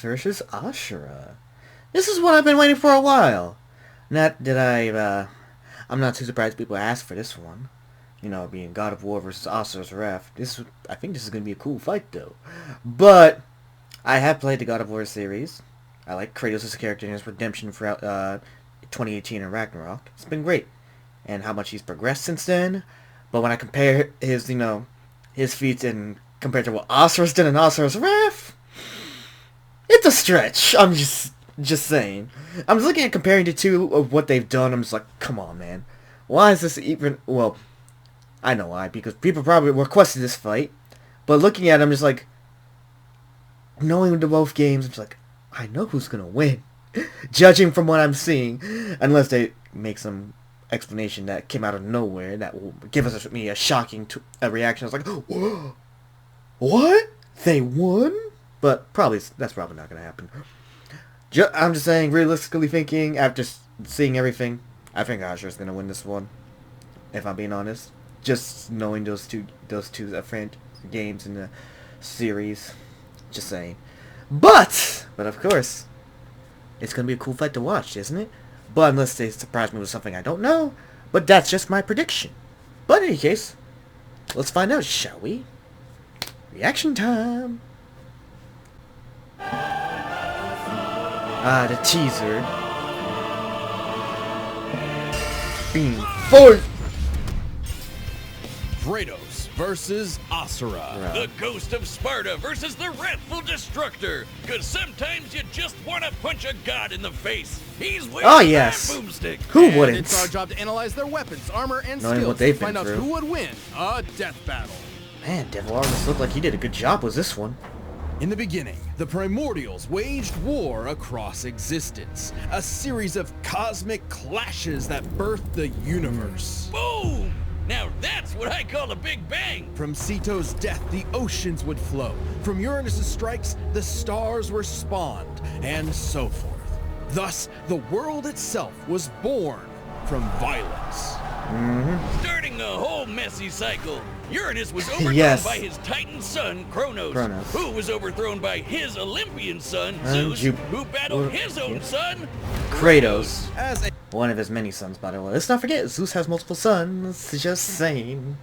versus Asura. This is what I've been waiting for a while. I'm not too surprised people asked for this one. You know, being God of War versus Asura's Wrath. I think this is going to be a cool fight, though. But I have played the God of War series. I like Kratos' character and his redemption throughout 2018 and Ragnarok. It's been great. And how much he's progressed since then. But when I compare his feats and compared to what Asura's done in Asura's Wrath, it's a stretch. I'm just saying. I'm just looking at comparing the two of what they've done. I'm just like, come on, man. Why is this even... Well, I know why. Because people probably requested this fight. But looking at it, I'm just like... Knowing the both games, I'm just like, I know who's going to win. Judging from what I'm seeing. Unless they make some explanation that came out of nowhere that will give me a shocking reaction. I was like, whoa, what? They won? But that's probably not going to happen. I'm just saying, realistically thinking, after seeing everything, I think Asura's going to win this one. If I'm being honest. Just knowing those two different games in the series. Just saying. But of course, it's going to be a cool fight to watch, isn't it? But unless they surprise me with something I don't know. But that's just my prediction. But in any case, let's find out, shall we? Reaction time! The teaser. Being forth! Kratos versus Asura. Right. The Ghost of Sparta versus the Wrathful Destructor. Cause sometimes you just want to punch a god in the face. He's waving that boomstick. Who And wouldn't? it's our job to analyze their weapons, armor, and Knowing skills what they've to find been out through. who would win a death battle. Man, Devil Artemis looked like he did a good job with this one. In the beginning, the Primordials waged war across existence, a series of cosmic clashes that birthed the universe. Boom! Now that's what I call a big bang. From Ceto's death, the oceans would flow. From Uranus's strikes, the stars were spawned, and so forth. Thus, the world itself was born from violence. Starting the whole messy cycle, Uranus was overthrown Yes. by his Titan son, Kronos, who was overthrown by his Olympian son, Zeus, who battled his own son, Kratos. As a One of his many sons, by the way. Let's not forget, Zeus has multiple sons. Just saying.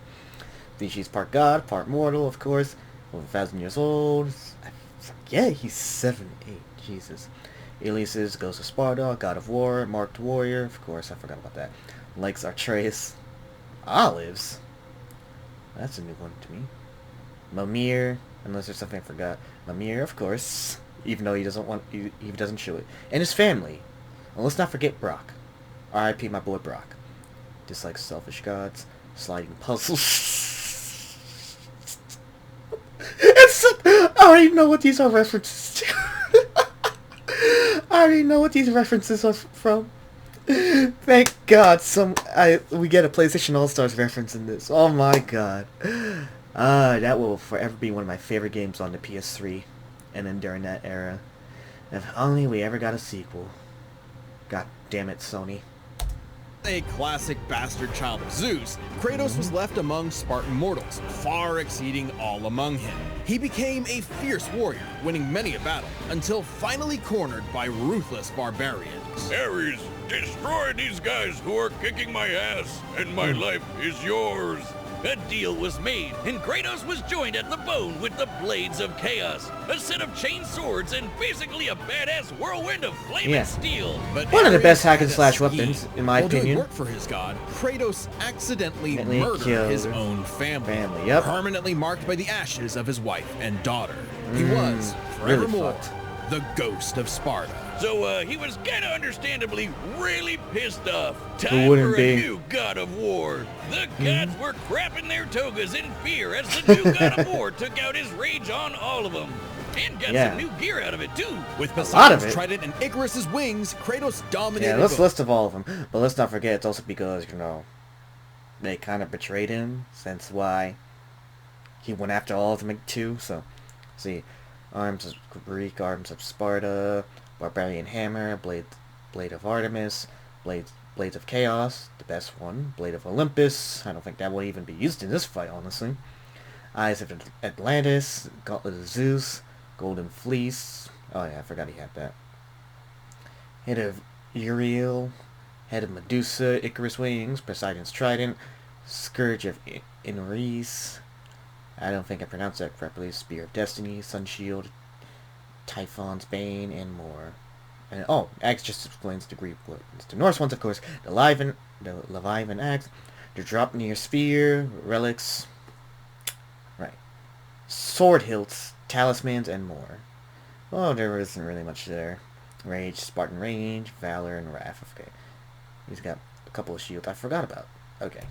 She's part god, part mortal, of course. Over 1,000 years old. Yeah, he's 7'8". Jesus. Elysis, Ghost of Sparta, God of War, Marked Warrior. Of course, I forgot about that. Likes Artreus. Olives. That's a new one to me. Mimir, unless there's something I forgot. Mimir, of course. Even though he doesn't show it. And his family. And let's not forget Brock. R.I.P. my boy Brock. Dislikes selfish gods, sliding puzzles. I already know what these are references to. I already know what these references are from. Thank God we get a PlayStation All-Stars reference in this. Oh my God. That will forever be one of my favorite games on the PS3. And then during that era. If only we ever got a sequel. God damn it, Sony. a classic bastard child of Zeus, Kratos was left among Spartan mortals, far exceeding all among him. He became a fierce warrior, winning many a battle, until finally cornered by ruthless barbarians. Ares, destroy these guys who are kicking my ass, and my life is yours. A deal was made, and Kratos was joined at the bone with the Blades of Chaos, a set of chain swords and basically a badass whirlwind of flame and steel. But one of the Ares best hack and had a slash scheme. weapons, in my While doing opinion. work for his god, Kratos accidentally Accidentally murdered killed his own family, yep. permanently marked by the ashes of his wife and daughter. He was, really forevermore, fucked. the ghost of Sparta. So, he was kinda understandably really pissed off. Who Time wouldn't for be? a new god of war. The gods were crapping their togas in fear as the new god of war took out his rage on all of them. And got some new gear out of it, too. With lot of Poseidon's it. trident and Icarus's wings, Kratos dominated Yeah, let's both. list of all of them. But let's not forget, it's also because, they kind of betrayed him, since why he went after all of them too. So, see, arms of Greek, arms of Sparta, barbarian hammer, blade of Artemis, blades of Chaos, the best one, blade of Olympus. I don't think that will even be used in this fight, honestly. Eyes of Atlantis, gauntlet of Zeus, golden fleece, Oh yeah, I forgot he had that. Head of Uriel, head of Medusa, Icarus wings, Poseidon's trident, Scourge of Inris. I don't think I pronounced that correctly. Spear of Destiny, Sun Shield, Typhon's Bane, and more. And Axe just explains the Greek words. The Norse ones, of course, the Leviathan Axe, the Dropnir Spear, relics, right, sword hilts, talismans, and more. Well, there isn't really much there. Rage, Spartan Rage, Valor, and Wrath. Okay, he's got a couple of shields I forgot about. Okay.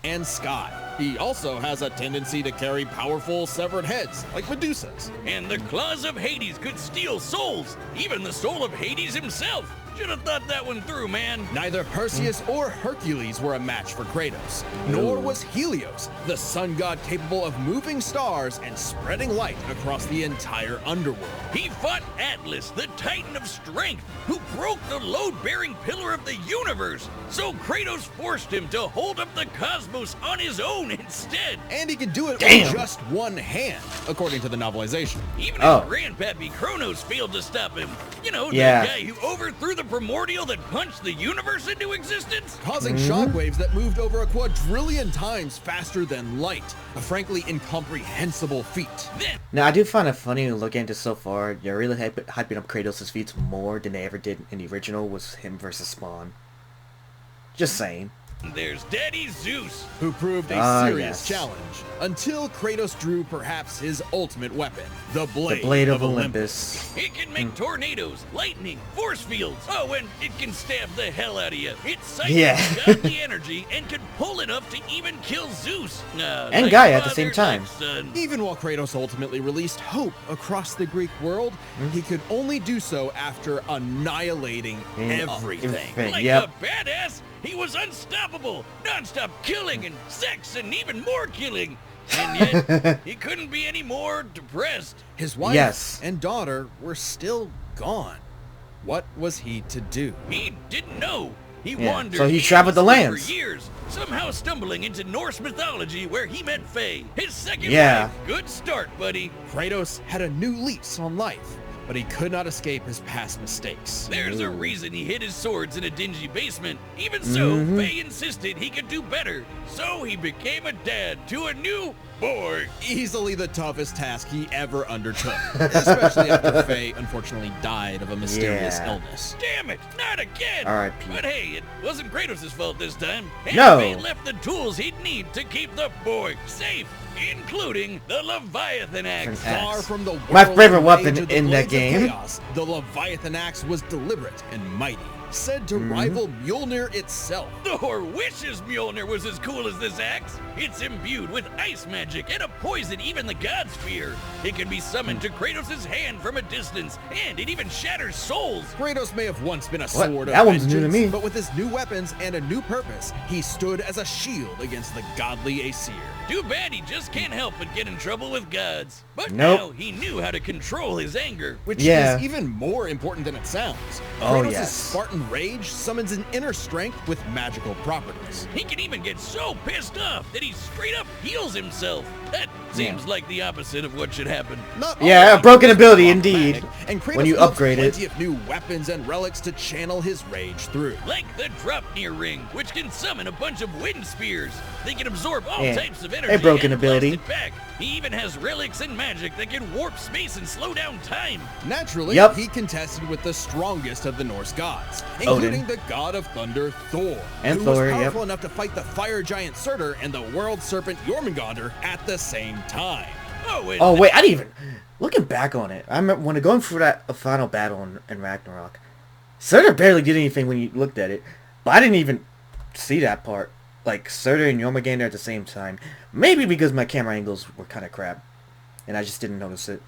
And Sky. He also has a tendency to carry powerful severed heads, like Medusa's. And the claws of Hades could steal souls, even the soul of Hades himself. Should have thought that one through, man. Neither Perseus or Hercules were a match for Kratos, nor was Helios, the sun god capable of moving stars and spreading light across the entire underworld. He fought Atlas, the Titan of Strength, who broke the load-bearing pillar of the universe. So Kratos forced him to hold up the cosmos on his own instead. And he could do it Damn. with just one hand, according to the novelization. Even his grandpappy Kronos failed to stop him. You know, the guy who overthrew the primordial that punched the universe into existence? Causing shockwaves that moved over a quadrillion times faster than light. A frankly incomprehensible feat. Then, Now, I do find it funny looking into so far, you're really hyping up Kratos' feats more than they ever did in the original was him versus Spawn. Just saying. there's Daddy Zeus. Who proved a yes. serious challenge until Kratos drew perhaps his ultimate weapon, the Blade, The Blade of Olympus. It can make tornadoes, lightning, force fields. Oh, and it can stab the hell out of you. It cycles godly energy and can pull enough to even kill Zeus. And like Gaia at the father, same time. like son. Even while Kratos ultimately released hope across the Greek world, he could only do so after annihilating everything. everything. Like Yep. a badass, he was unstoppable, non-stop killing and sex and even more killing. And yet, he couldn't be any more depressed. His wife Yes. and daughter were still gone. What was he to do? He didn't know. He Yeah, wandered so he traveled the aimlessly lands. for years, somehow stumbling into Norse mythology where he met Faye, his second Yeah. wife. Good start, buddy. Kratos had a new lease on life, but he could not escape his past mistakes. There's a reason he hid his swords in a dingy basement. Even so, Faye insisted he could do better. So he became a dad to a new boy. Easily the toughest task he ever undertook, especially after Faye unfortunately died of a mysterious Yeah. illness. Damn it, not again. R.I.P.. But hey, it wasn't Kratos' fault this time. And No. Faye left the tools he'd need to keep the boy safe, including the Leviathan Axe. Axe. Far from the My whirling favorite rage weapon of the in that Blades of game. Chaos, the Leviathan Axe was deliberate and mighty, said to rival Mjolnir itself. Thor wishes Mjolnir was as cool as this axe. It's imbued with ice magic and a poison even the gods fear. It can be summoned to Kratos' hand from a distance, and it even shatters souls. Kratos may have once been a sword of That one's new to vengeance, me. but with his new weapons and a new purpose, he stood as a shield against the godly Asir. Too bad he just can't help but get in trouble with gods. But Nope. now he knew how to control his anger. Which Yeah. is even more important than it sounds. Oh, Kratos' yes. Spartan rage summons an inner strength with magical properties. He can even get so pissed off that he straight up heals himself. That seems like the opposite of what should happen. Not Yeah, only a broken is ability problematic, indeed, And Kratos when you wields upgrade it. plenty of new weapons and relics to channel his rage through. Like the Dropnir ring, which can summon a bunch of wind spears. They can absorb all Yeah, types of a energy broken and blast ability. it back. He even has relics and magic that can warp space and slow down time. Naturally, Yep. he contested with the strongest of the Norse gods, including Odin. the god of thunder, Thor, And who Thor, was yep. powerful enough to fight the fire giant Surtur and the world serpent Jormungandr at the same time. Oh, and Oh wait, I didn't even looking back on it. I remember when going through that final battle in Ragnarok. Surtur barely did anything when you looked at it, but I didn't even see that part. Like Surtur and Jormungandr at the same time. Maybe because my camera angles were kind of crap, and I just didn't notice it,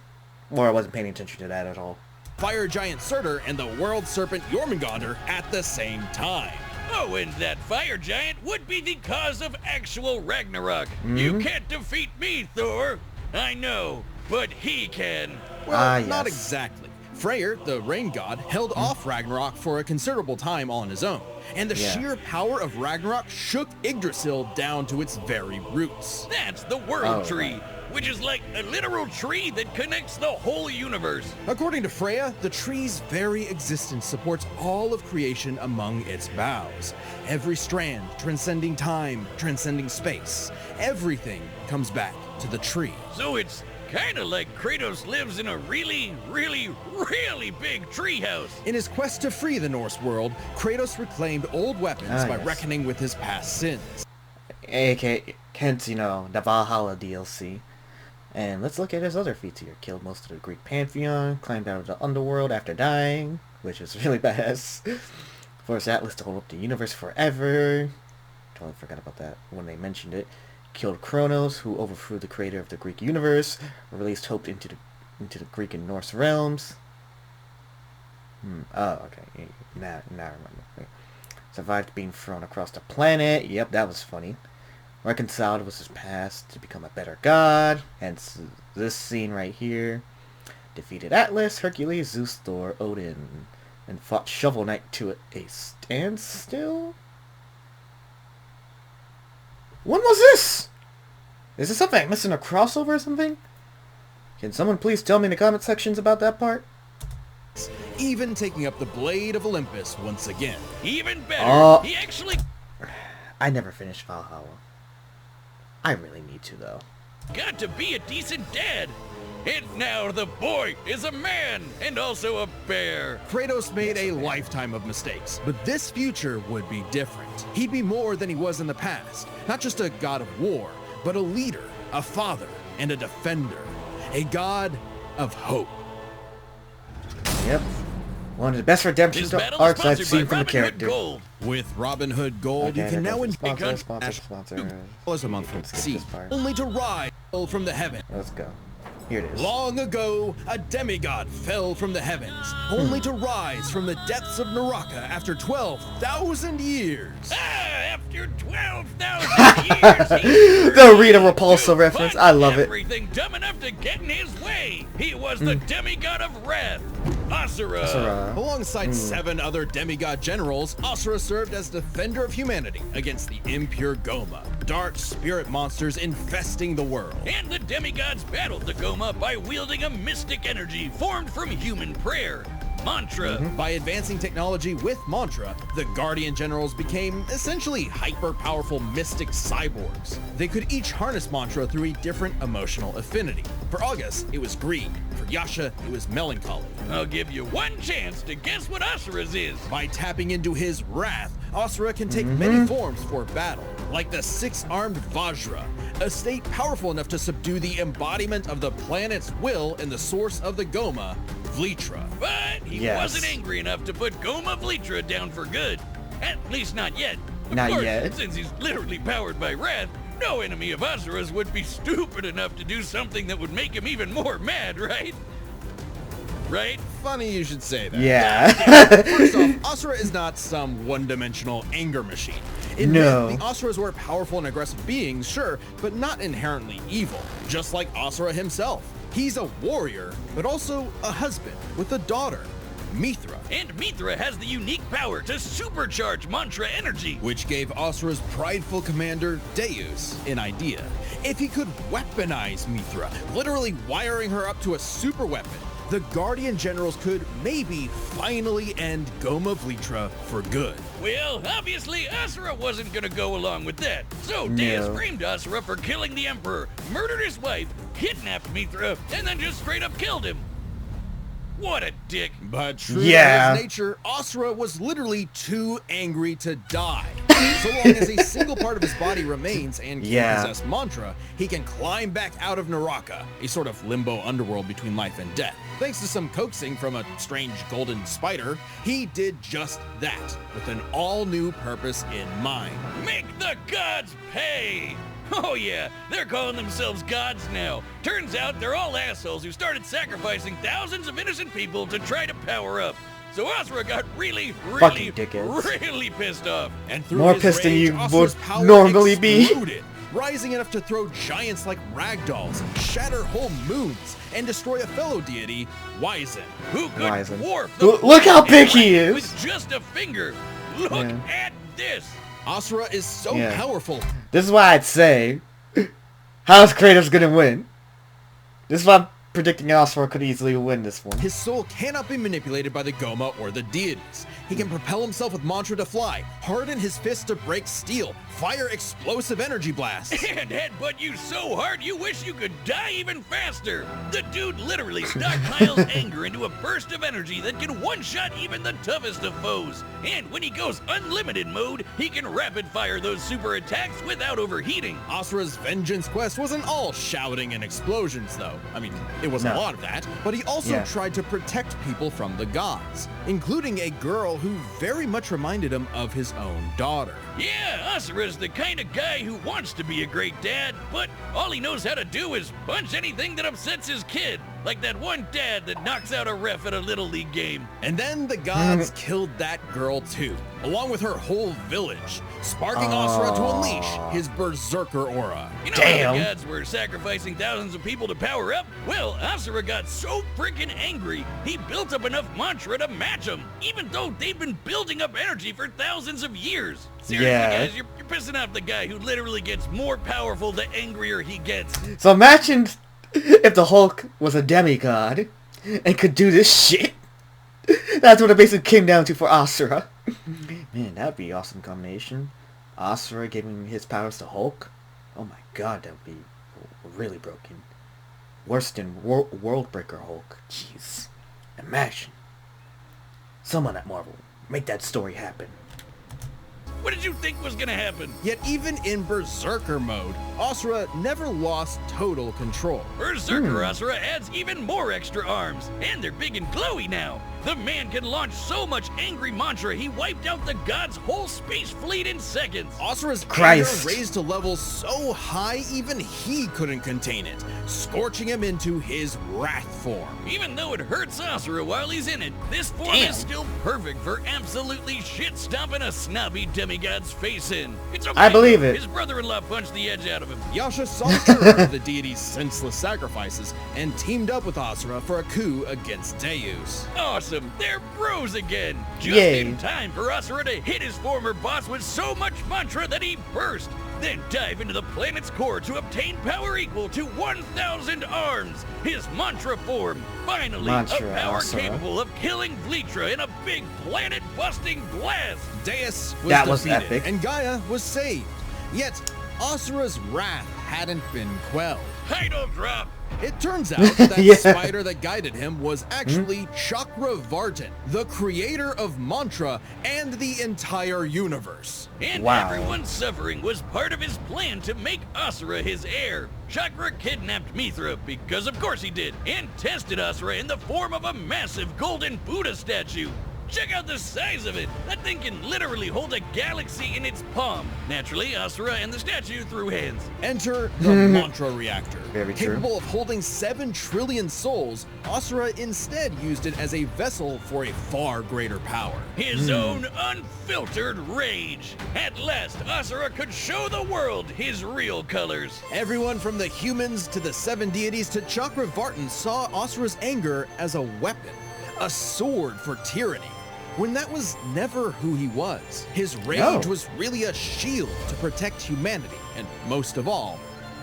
or I wasn't paying attention to that at all. Fire giant Surtur and the world serpent Jormungandr at the same time. Oh, and that fire giant would be the cause of actual Ragnarok. You can't defeat me, Thor. I know, but he can. Well, Yes. not exactly. Freyr, the rain god, held off Ragnarok for a considerable time on his own, and the Yeah. sheer power of Ragnarok shook Yggdrasil down to its very roots. That's the world Oh, tree. which is like a literal tree that connects the whole universe. According to Freya, the tree's very existence supports all of creation among its boughs. Every strand transcending time, transcending space. Everything comes back to the tree. So it's kinda like Kratos lives in a really, really, really big treehouse. In his quest to free the Norse world, Kratos reclaimed old weapons by reckoning with his past sins. A.K.A. hence, you know, the Valhalla DLC. And let's look at his other feats here. Killed most of the Greek pantheon, climbed out of the underworld after dying, which is really badass. Forced Atlas to hold up the universe forever. Totally forgot about that when they mentioned it. Killed Kronos, who overthrew the creator of the Greek universe. Released hope into the Greek and Norse realms. Oh, okay. Now I remember. Survived being thrown across the planet. Yep, that was funny. Reconciled with his past to become a better god. Hence this scene right here. Defeated Atlas, Hercules, Zeus, Thor, Odin. And fought Shovel Knight to a standstill? When was this? Is this something I'm missing, a crossover or something? Can someone please tell me in the comment sections about that part? Even taking up the Blade of Olympus once again. Even better, he actually... I never finished Valhalla. I really need to, though. got to be a decent dad. And now the boy is a man and also a bear. Kratos made a lifetime of mistakes, but this future would be different. He'd be more than he was in the past. Not just a god of war, but a leader, a father, and a defender. A god of hope. Yep. One of the best redemption arcs I've seen from a character. Gold. With Robin Hood Gold, you can now enjoy sponsor. $2 a month from Skip sea, this part. only to rise from the heaven. Let's go. Here it is. Long ago, a demigod fell from the heavens, only to rise from the depths of Naraka after 12,000 years. After 12,000 years, The Rita Repulsa reference. I love it. Everything dumb enough to get in his way. He was the demigod of wrath, Asura. Alongside 7 other demigod generals, Asura served as defender of humanity against the impure Goma, dark spirit monsters infesting the world. And the demigods battled the Goma by wielding a mystic energy formed from human prayer, mantra. By advancing technology with mantra, the Guardian Generals became essentially hyper-powerful mystic cyborgs. They could each harness mantra through a different emotional affinity. For August, it was greed. For Yasha, it was melancholy. I'll give you one chance to guess what Asura's is. By tapping into his wrath, Asura can take many forms for battle, like the 6-armed Vajra, a state powerful enough to subdue the embodiment of the planet's will and the source of the Goma, Vlitra. But he wasn't angry enough to put Goma Vlitra down for good. At least not yet. Of course, since he's literally powered by wrath, no enemy of Asura's would be stupid enough to do something that would make him even more mad, right? Right? Funny you should say that. Yeah. First off, Asura is not some one-dimensional anger machine. No. The Asuras were powerful and aggressive beings, sure, but not inherently evil. Just like Asura himself. He's a warrior, but also a husband with a daughter, Mithra. And Mithra has the unique power to supercharge mantra energy, which gave Asura's prideful commander, Deus, an idea. If he could weaponize Mithra, literally wiring her up to a super weapon, the Guardian Generals could maybe finally end Goma Vlitra for good. Well, obviously Asura wasn't gonna go along with that. So Deus framed Asura for killing the Emperor, murdered his wife, kidnapped Mithra, and then just straight up killed him. What a dick. But true to his nature, Asura was literally too angry to die. So long as a single part of his body remains and can possess mantra, he can climb back out of Naraka, a sort of limbo underworld between life and death. Thanks to some coaxing from a strange golden spider, he did just that, with an all-new purpose in mind. Make the gods pay! Oh yeah, they're calling themselves gods now. Turns out they're all assholes who started sacrificing thousands of innocent people to try to power up. So Asura got really pissed off. And through more his pissed than rage, you Asura's would power normally exploded, rising enough to throw giants like ragdolls, shatter whole moons, and destroy a fellow deity, Wyzen. Who could dwarf Look how big he is! With just a finger. Look at this! Asura is so powerful. This is why I'd say, how's Kratos gonna win? This is why I'm predicting Asura could easily win this one. His soul cannot be manipulated by the Goma or the deities. He can propel himself with mantra to fly, harden his fists to break steel, fire explosive energy blasts, and headbutt you so hard you wish you could die even faster. The dude literally stockpiles anger into a burst of energy that can one-shot even the toughest of foes. And when he goes unlimited mode, he can rapid-fire those super attacks without overheating. Asura's vengeance quest wasn't all shouting and explosions, though. I mean, it wasn't a lot of that, but he also tried to protect people from the gods, including a girl who very much reminded him of his own daughter. Yeah, Asura's the kind of guy who wants to be a great dad, but all he knows how to do is punch anything that upsets his kid. Like that one dad that knocks out a ref at a Little League game. And then the gods killed that girl too, along with her whole village, sparking Asura to unleash his berserker aura. You know how the gods were sacrificing thousands of people to power up? Well, Asura got so freaking angry, he built up enough mantra to match them, even though they've been building up energy for thousands of years. Seriously, guys, you're pissing off the guy who literally gets more powerful the angrier he gets. So imagine if the Hulk was a demigod and could do this shit. That's what it basically came down to for Asura. Man, that'd be an awesome combination. Asura giving his powers to Hulk. Oh my god, that would be really broken. Worse than Worldbreaker Hulk. Jeez. Imagine. Someone at Marvel, make that story happen. What did you think was gonna happen? Yet even in Berserker mode, Asura never lost total control. Berserker Asura adds even more extra arms, and they're big and glowy now. The man can launch so much angry mantra he wiped out the god's whole space fleet in seconds. Asura's anger raised to levels so high even he couldn't contain it, scorching him into his wrath form. Even though it hurts Asura while he's in it, this form is still perfect for absolutely shit-stomping a snobby demigod's face in. It's okay. I believe it. His brother-in-law punched the edge out of him. Yasha saw through the deity's senseless sacrifices and teamed up with Asura for a coup against Deus. Awesome. They're bros again. Just in time for Asura to hit his former boss with so much mantra that he burst. Then dive into the planet's core to obtain power equal to 1,000 arms. His mantra form. Finally, a power capable of killing Vlitra in a big planet-busting blast. Deus was defeated, epic. And Gaia was saved. Yet, Asura's wrath hadn't been quelled. Title drop. It turns out that spider that guided him was actually Chakravartin, the creator of mantra and the entire universe. And everyone's suffering was part of his plan to make Asura his heir. Chakra kidnapped Mithra, because of course he did, and tested Asura in the form of a massive golden Buddha statue. Check out the size of it! That thing can literally hold a galaxy in its palm. Naturally, Asura and the statue threw hands. Enter the mantra reactor. Very Capable of holding 7 trillion souls, Asura instead used it as a vessel for a far greater power. His own unfiltered rage. At last, Asura could show the world his real colors. Everyone from the humans to the 7 deities to Chakravartin saw Asura's anger as a weapon, a sword for tyranny, when that was never who he was. His rage was really a shield to protect humanity, and most of all,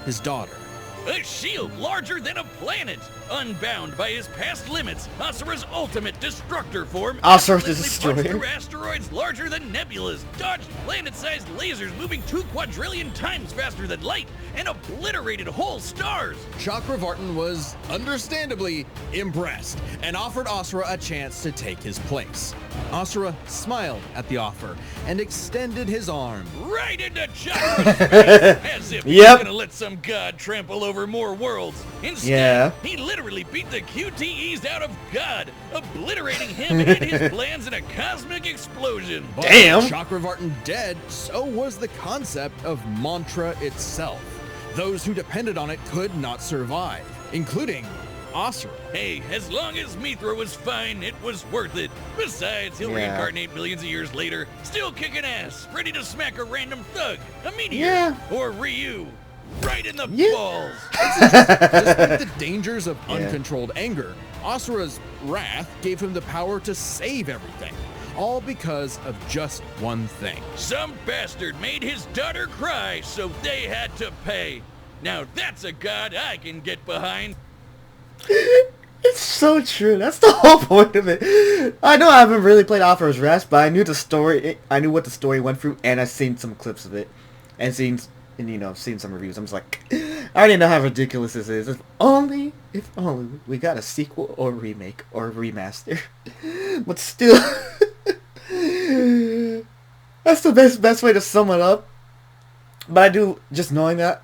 his daughter. A shield larger than a planet. Unbound by his past limits, Asura's ultimate destructor form Asura's punched through asteroids larger than nebulas, dodged planet-sized lasers moving 2 quadrillion times faster than light, and obliterated whole stars. Chakravartin was, understandably, impressed, and offered Asura a chance to take his place. Asura smiled at the offer, and extended his arm. Right into Chakra's face, as if he's gonna let some god trample over more worlds. Instead, he literally beat the QTEs out of God, obliterating him and his plans in a cosmic explosion. But with Chakravartin dead, so was the concept of mantra itself. Those who depended on it could not survive, including Asura. Hey, as long as Mithra was fine, it was worth it. Besides, he'll reincarnate millions of years later, still kicking ass, ready to smack a random thug, a meteor, or Ryu. Right in the balls. Despite the dangers of uncontrolled anger, Asura's wrath gave him the power to save everything. All because of just one thing. Some bastard made his daughter cry, so they had to pay. Now that's a god I can get behind. It's so true. That's the whole point of it. I know I haven't really played Asura's Wrath, but I knew the story. I knew what the story went through, and I've seen some clips of it, and seen some reviews. I'm just like, I already know how ridiculous this is. If only we got a sequel or remake or remaster. But still, that's the best way to sum it up. But I do, just knowing that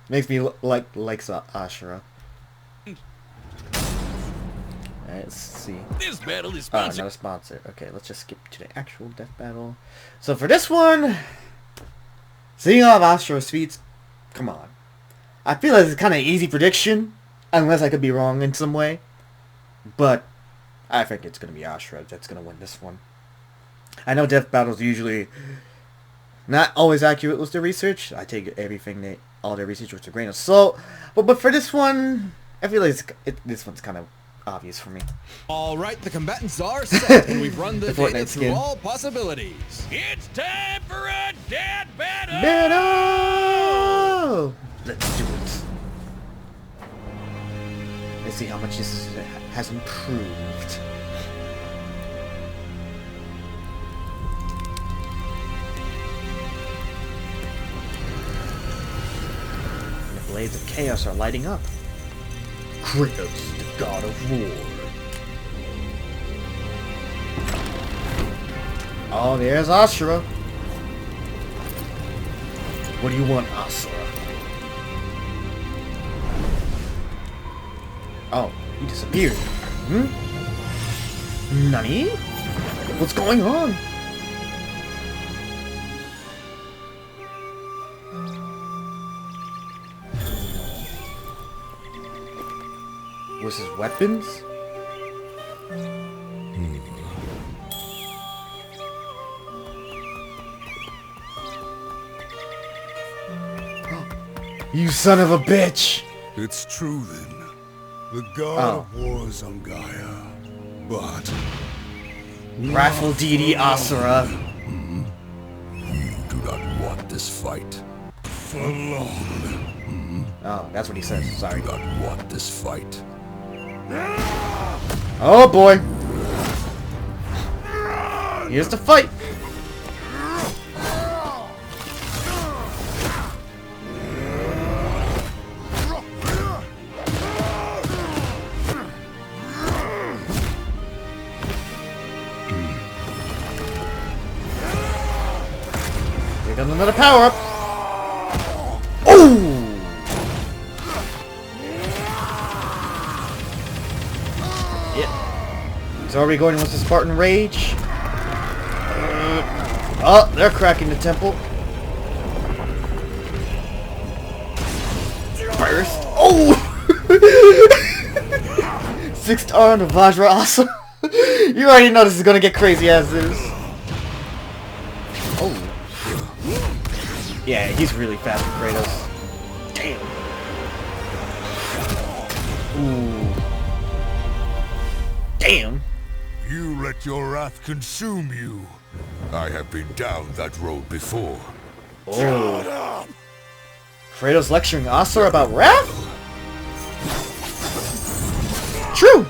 makes me like Asura. Alright, let's see. This battle is Oh, sponsored. not a sponsor. Okay, let's just skip to the actual death battle. So for this one, seeing all of Asura's feats, come on. I feel like it's kind of an easy prediction, unless I could be wrong in some way. But I think it's going to be Asura that's going to win this one. I know death battles usually not always accurate with the research. I take all their research with a grain of salt. But for this one, I feel like this one's kind of obvious for me. All right, the combatants are set, and we've run the The Fortnite data through skin. all possibilities. It's time for a dead battle! Battle! Let's do it. Let's see how much has improved. The blades of chaos are lighting up. Kratos, the god of war. Oh, there's Asura. What do you want, Asura? Oh, he disappeared. Nani? What's going on? Was his weapons? You son of a bitch! It's true then. The god of war is on Gaia. But Wrathful deity Asura. you do not want this fight. For long. Oh, that's what he says. Sorry. Do not want this fight. Oh boy. Here's the fight. Here comes another power up. Oh! He's already going with the Spartan Rage. Oh, they're cracking the temple. Burst. Oh! 6-star on the Vajra awesome. You already know this is gonna get crazy as is. Oh. Yeah, he's really fast with Kratos. Damn. Ooh. Damn. You let your wrath consume you. I have been down that road before. Oh. Kratos lecturing Asura about wrath? True.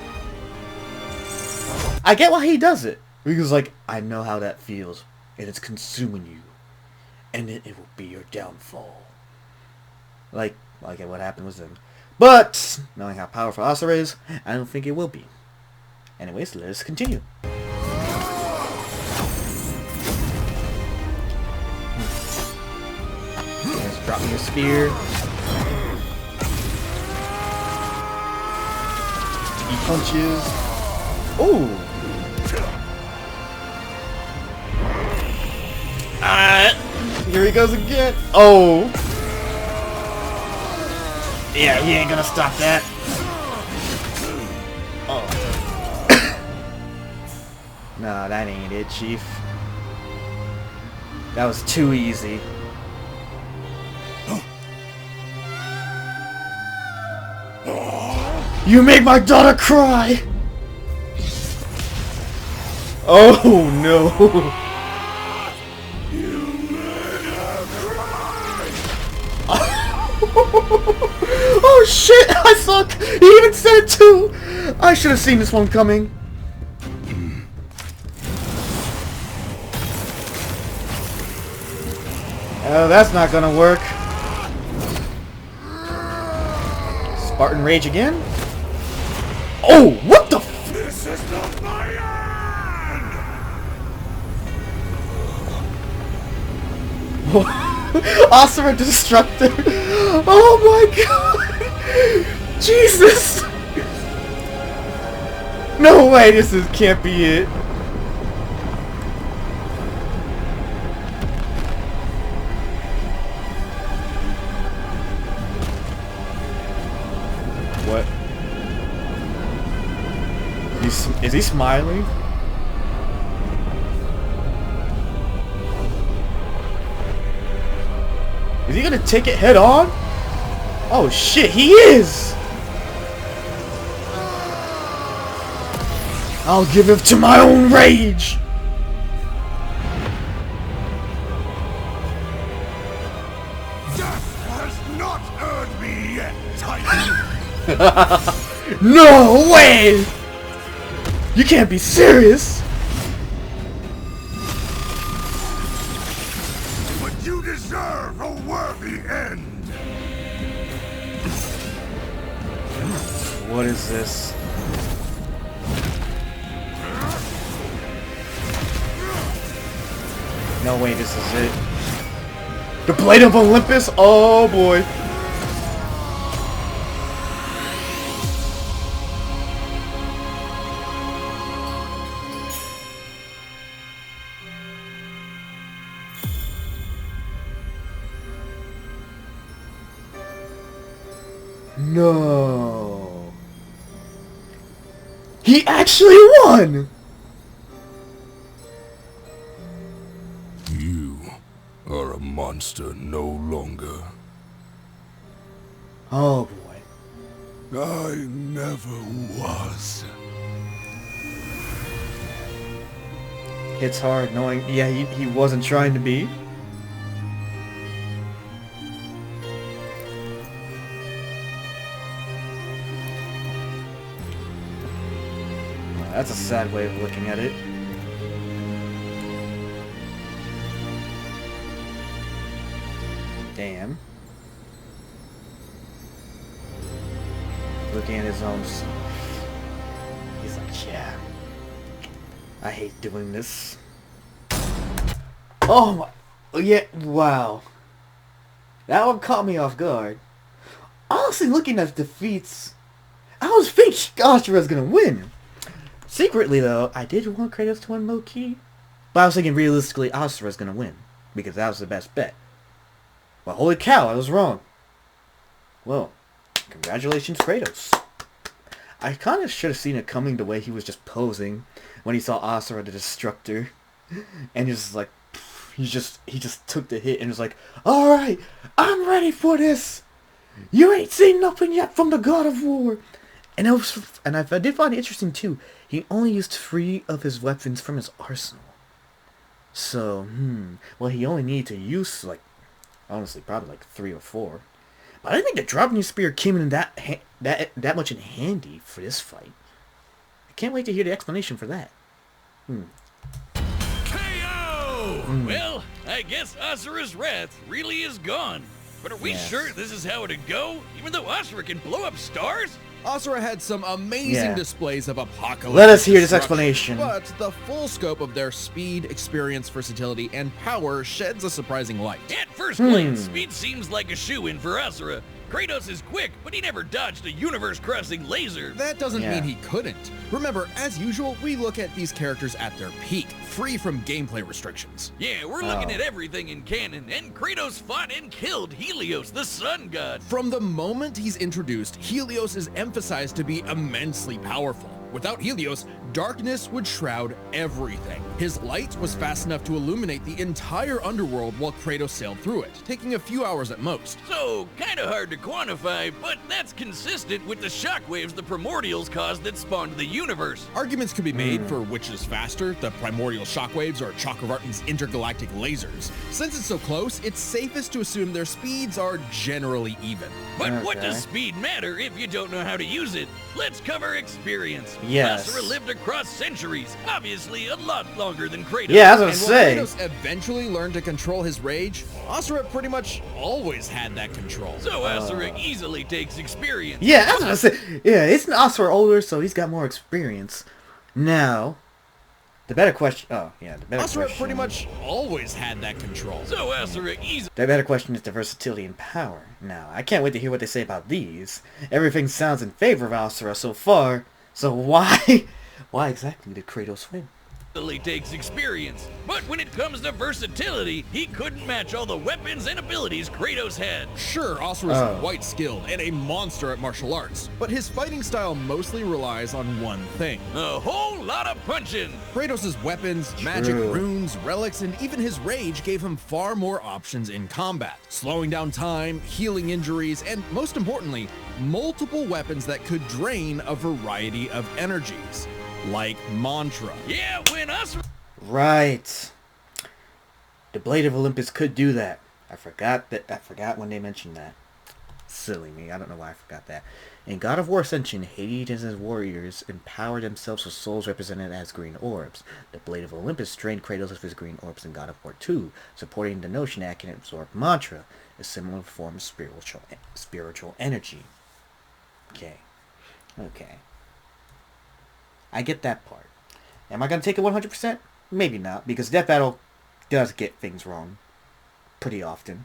I get why he does it. Because, like, I know how that feels. And it's consuming you. And it will be your downfall. Like what happened with him. But, knowing how powerful Asura is, I don't think it will be. Anyways, let us continue. Just drop me a spear. He punches. Ooh. Here he goes again. Oh. Yeah, he ain't gonna stop that. Oh. Nah, that ain't it, Chief. That was too easy. You make my daughter cry! Oh no! Oh Oh shit! I suck! He even said it too! I should have seen this one coming. Oh, that's not gonna work. Spartan Rage again? Oh, what the f— This is not my end! Asura Destructor! Oh my god! Jesus! No way, can't be it. What? Is he smiling? Is he gonna take it head on? Oh shit, he is! I'll give it to my own rage! Death has not earned me yet, Titan! No way! You can't be serious! But you deserve a worthy end! What is this? No way, this is it. The Blade of Olympus? Oh boy. No. He actually won! You are a monster no longer. Oh boy. I never was. It's hard knowing, yeah, he wasn't trying to be. That's a sad way of looking at it. Damn. Looking at his own... He's like, yeah. I hate doing this. Oh my... Yeah, wow. That one caught me off guard. Honestly, looking at defeats, I was thinking Asura's gonna win. Secretly, though, I did want Kratos to win low-key. But I was thinking realistically, Asura's gonna win. Because that was the best bet. Well, holy cow, I was wrong. Well, congratulations, Kratos. I kind of should have seen it coming the way he was just posing when he saw Asura the Destructor. And just like, he just took the hit and was like, alright, I'm ready for this. You ain't seen nothing yet from the God of War. And I did find it interesting too. He only used 3 of his weapons from his arsenal. So, well, he only needed to use like, honestly, probably like 3 or 4. But I didn't think the dropping spear came in that much in handy for this fight. I can't wait to hear the explanation for that. KO! Well, I guess Asura's wrath really is gone. But are we sure this is how it'd go? Even though Asura can blow up stars? Asura had some amazing displays of apocalypse. Let us hear this explanation. But the full scope of their speed, experience, versatility, and power sheds a surprising light. At first glance, speed seems like a shoo-in for Asura. Kratos is quick, but he never dodged a universe-crossing laser. That doesn't mean he couldn't. Remember, as usual, we look at these characters at their peak, free from gameplay restrictions. Yeah, we're looking at everything in canon, and Kratos fought and killed Helios, the sun god. From the moment he's introduced, Helios is emphasized to be immensely powerful. Without Helios, darkness would shroud everything. His light was fast enough to illuminate the entire underworld while Kratos sailed through it, taking a few hours at most. So, kinda hard to quantify, but that's consistent with the shockwaves the primordials caused that spawned the universe. Arguments could be made for which is faster, the primordial shockwaves or Chakravartin's intergalactic lasers. Since it's so close, it's safest to assume their speeds are generally even. But what Okay. does speed matter if you don't know how to use it? Let's cover experience. Yes. Asura lived across centuries, obviously a lot longer than Kratos. Yeah, I was And gonna while say. Kratos eventually learned to control his rage, Asura pretty much always had that control. So Asura easily takes experience. Yeah, I was gonna say. Yeah, isn't Asura older, so he's got more experience. Now, the better question. Oh, yeah, the better Asura question. pretty much always had that control. So Asura easily The better question is the versatility and power. Now, I can't wait to hear what they say about these. Everything sounds in favor of Asura so far. So why exactly did Kratos win? takes experience. But when it comes to versatility, he couldn't match all the weapons and abilities Kratos had. Sure, Asura's Oh. quite skilled and a monster at martial arts, but his fighting style mostly relies on one thing. A whole lot of punching. Kratos' weapons, magic, True. runes, relics, and even his rage gave him far more options in combat, slowing down time, healing injuries, and most importantly, multiple weapons that could drain a variety of energies, like Mantra. Yeah, when Asura Right. The Blade of Olympus could do that. I forgot when they mentioned that. Silly me. I don't know why I forgot that. In God of War Ascension, Hades and his warriors empowered themselves with souls represented as green orbs. The Blade of Olympus drained Kratos of his green orbs in God of War 2, supporting the notion that it can absorb Mantra, a similar form of spiritual energy. Okay. I get that part. Am I going to take it 100%? Maybe not, because Death Battle does get things wrong pretty often.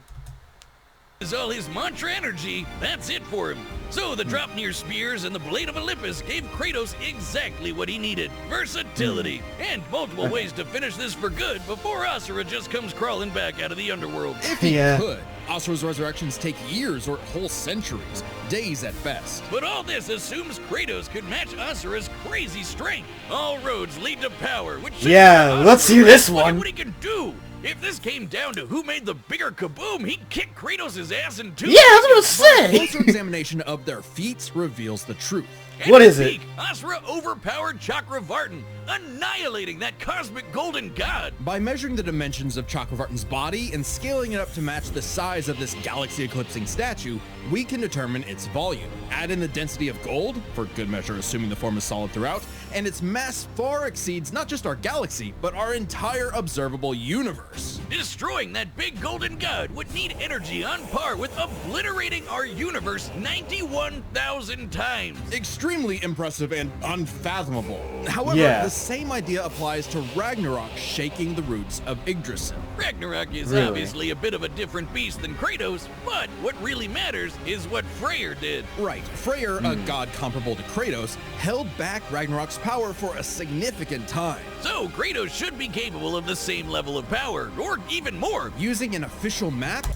is all his mantra energy, that's it for him. So the Dropnir spears and the Blade of Olympus gave Kratos exactly what he needed. Versatility, and multiple ways to finish this for good before Asura just comes crawling back out of the underworld. If he Yeah. could, Asura's resurrections take years or whole centuries, days at best. But all this assumes Kratos could match Asura's crazy strength. All roads lead to power, which should Yeah, give let's Asura hear this what one. What he can do. If this came down to who made the bigger kaboom, he'd kick Kratos' ass in two. Yeah, I was going to Closer say! examination of their feats reveals the truth. At What its is it? peak, Asura overpowered Chakravartin, annihilating that cosmic golden god. By measuring the dimensions of Chakravartin's body and scaling it up to match the size of this galaxy-eclipsing statue, we can determine its volume. Add in the density of gold, for good measure assuming the form is solid throughout, and its mass far exceeds not just our galaxy, but our entire observable universe. Destroying that big golden god would need energy on par with obliterating our universe 91,000 times. Extremely impressive and unfathomable. However, Yeah. the same idea applies to Ragnarok shaking the roots of Yggdrasil. Ragnarok is Really? obviously a bit of a different beast than Kratos, but what really matters is what Freyr did. Right, Freyr, a god comparable to Kratos, held back Ragnarok's power for a significant time. So Kratos should be capable of the same level of power, or even more. Using an official map,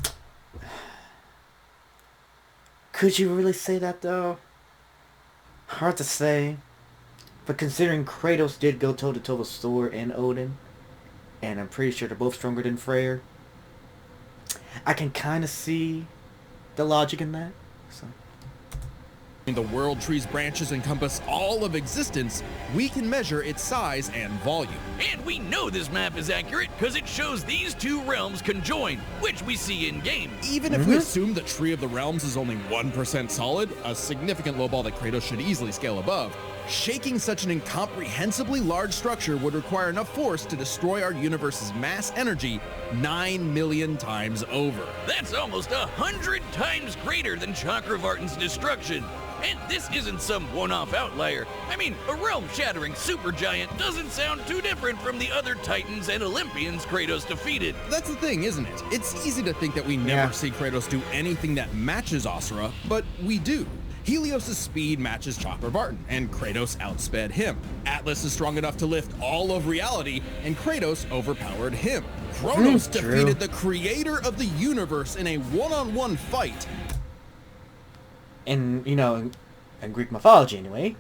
Could you really say that, though? Hard to say. But considering Kratos did go toe-to-toe with Thor and Odin, and I'm pretty sure they're both stronger than Freyr, I can kind of see the logic in that. So. the world tree's branches encompass all of existence, we can measure its size and volume. And we know this map is accurate because it shows these two realms conjoined, which we see in-game. Even if we assume the Tree of the Realms is only 1% solid, a significant lowball that Kratos should easily scale above, shaking such an incomprehensibly large structure would require enough force to destroy our universe's mass energy 9 million times over. That's almost 100 times greater than Chakravartin's destruction. And this isn't some one-off outlier. I mean, a realm-shattering supergiant doesn't sound too different from the other Titans and Olympians Kratos defeated. That's the thing, isn't it? It's easy to think that we never Yeah. see Kratos do anything that matches Asura, but we do. Helios' speed matches Chakravartin, and Kratos outsped him. Atlas is strong enough to lift all of reality, and Kratos overpowered him. Kronos True. defeated the creator of the universe in a one-on-one fight. And, in Greek mythology anyway,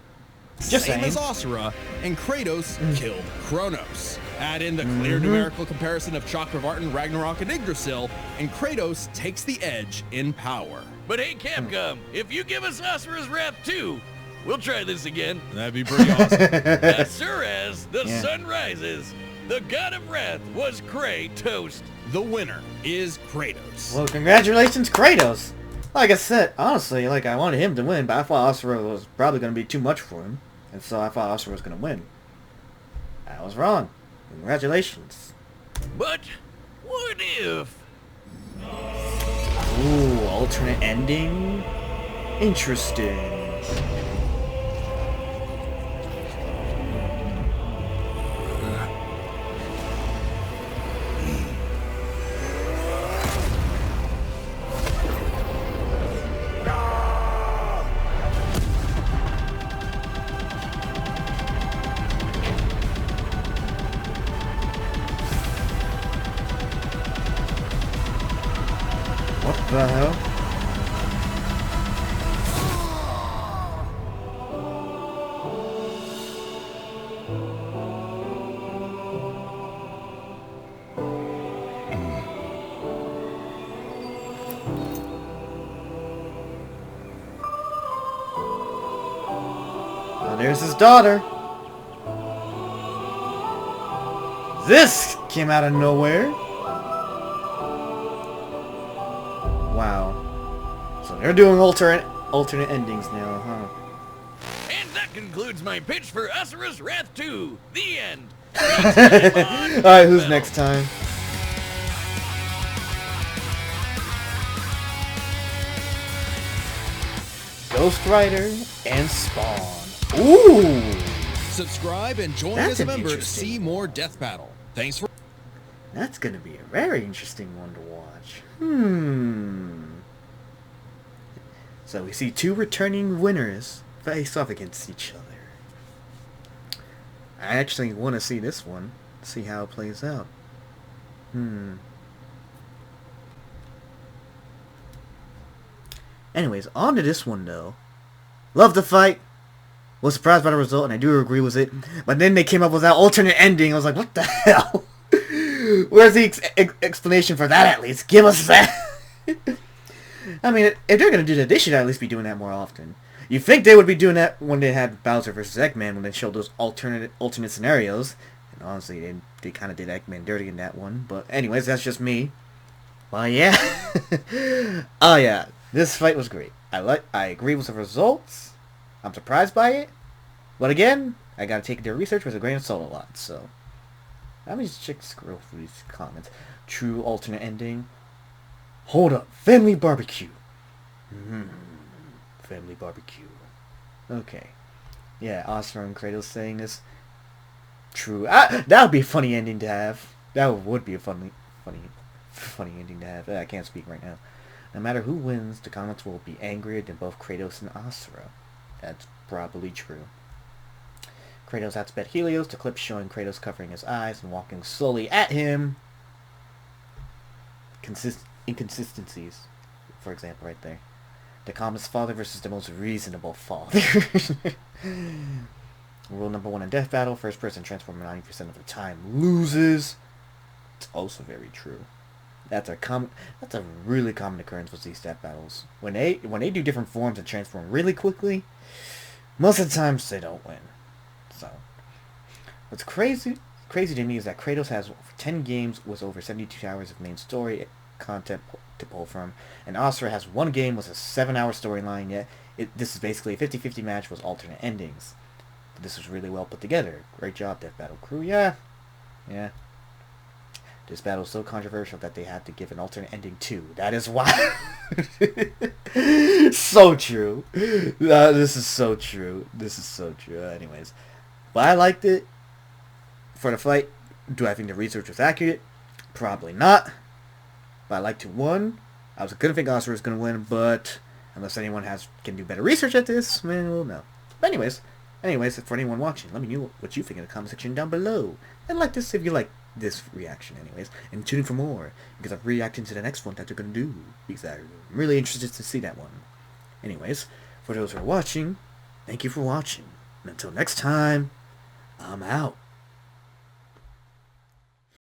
Just same saying. as Asura, and Kratos killed Kronos. Add in the clear numerical comparison of Chakravartin, Ragnarok, and Yggdrasil, and Kratos takes the edge in power. But hey, Capcom, if you give us Asura's Wrath 2, we'll try this again. That'd be pretty awesome. Asuras, the Yeah. sun rises. The god of wrath was Kratos. The winner is Kratos. Well, congratulations, Kratos. Like I said, honestly, like I wanted him to win, but I thought Asura was probably going to be too much for him, and so I thought Asura was going to win. I was wrong. Congratulations. But what if? Ooh, alternate ending? Interesting. What the hell? Oh, there's his daughter. This came out of nowhere. Wow. So they're doing alternate endings now, huh? And that concludes my pitch for Asura's Wrath 2. The end. Alright, who's next time? Ghost Rider and Spawn. Ooh! Subscribe and join That's as a an member to interesting see more Death Battle. Thanks for... That's gonna be a very interesting one to watch. So we see two returning winners face off against each other. I actually want to see this one. See how it plays out. Anyways, on to this one though. Love the fight. Was surprised by the result, and I do agree with it. But then they came up with that alternate ending. I was like, what the hell? Where's the explanation for that at least? Give us that. I mean, if they're going to do that, they should at least be doing that more often. You think they would be doing that when they had Bowser vs. Eggman, when they showed those alternate scenarios. And honestly, they kind of did Eggman dirty in that one. But anyways, that's just me. Well, yeah. Oh, yeah. This fight was great. I agree with the results. I'm surprised by it. But again, I gotta take their research with a grain of salt a lot, so... Let me just scroll through these comments. True alternate ending. Hold up. Family barbecue. Family barbecue. Okay. Yeah, Asura and Kratos saying this. True. That would be a funny ending to have. That would be a funny ending to have. I can't speak right now. No matter who wins, the comments will be angrier than both Kratos and Asura. That's probably true. Kratos outsped Helios to clips showing Kratos covering his eyes and walking slowly at him. Inconsistencies, for example, right there. The calmest father versus the most reasonable father. Rule number 1 in Death Battle, first person transformer 90% of the time loses. It's also very true. That's a really common occurrence with these Death Battles. When they do different forms and transform really quickly, most of the times they don't win. So, what's crazy to me is that Kratos has 10 games with over 72 hours of main story content to pull from, and Asura has 1 game with a 7-hour storyline, yet this is basically a 50-50 match with alternate endings. This was really well put together. Great job, Death Battle crew. Yeah. This battle is so controversial that they had to give an alternate ending too. That is why. So true. This is so true. Anyways. But I liked it. For the fight, do I think the research was accurate? Probably not. But I liked who won. I was gonna think Asura was gonna win, but unless anyone can do better research at this, man, we'll know. But anyways, for anyone watching, let me know what you think in the comment section down below. And like this if you like this reaction anyways. And tune in for more, because I'm reacting to the next one that they're gonna do. Because I'm really interested to see that one. Anyways, for those who are watching, thank you for watching. And until next time, I'm out.